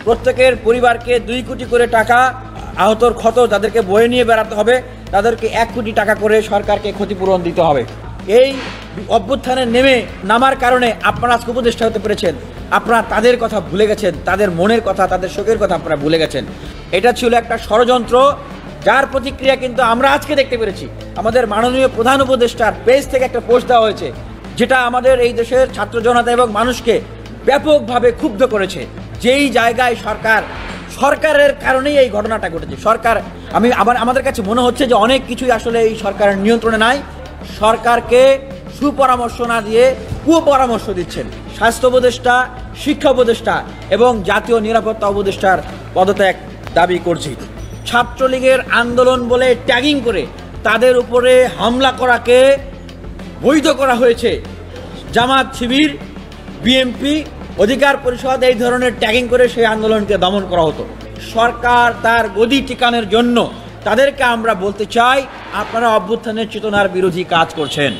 প্রত্যেকের পরিবারকে 2 কোটি করে টাকা, আহতর ক্ষত যাদেরকে বয়ে নিয়ে বেড়াতে হবে তাদেরকে 1 কোটি টাকা করে সরকারকে ক্ষতিপূরণ দিতে হবে। এই অভ্যুত্থানে নামার কারণে আপনারা আজকে উপদেষ্টা হতে পেরেছেন, আপনারা তাদের কথা ভুলে গেছেন, তাদের মনের কথা, তাদের শোকের কথা আপনারা ভুলে গেছেন। এটা ছিল একটা ষড়যন্ত্র, যার প্রতিক্রিয়া কিন্তু আমরা আজকে দেখতে পেরেছি। আমাদের মাননীয় প্রধান উপদেষ্টার পেজ থেকে একটা পোস্ট দেওয়া হয়েছে, যেটা আমাদের এই দেশের ছাত্র জনতা এবং মানুষকে ব্যাপকভাবে ক্ষুব্ধ করেছে। যেই জায়গায় সরকারের কারণেই এই ঘটনাটা ঘটেছে। আমাদের কাছে মনে হচ্ছে যে অনেক কিছুই আসলে এই সরকারের নিয়ন্ত্রণে নাই। সরকারকে সুপরামর্শ না দিয়ে কুপরামর্শ দিচ্ছেন স্বাস্থ্য উপদেষ্টা, শিক্ষা উপদেষ্টা এবং জাতীয় নিরাপত্তা উপদেষ্টার পদত্যাগ দাবি করছি। ছাত্রলীগের আন্দোলন বলে ট্যাগিং করে তাদের উপরে হামলা করাকে বৈধ করা হয়েছে। জামাত, শিবির, বিএনপি, অধিকার পরিষদ এই ধরনের ট্যাগিং করে সেই আন্দোলনকে দমন করা হতো। সরকার তার গদি টিকানোর জন্য তাদেরকে আমরা বলতে চাই, আপনারা অভ্যুত্থানের চেতনার বিরোধী কাজ করছেন।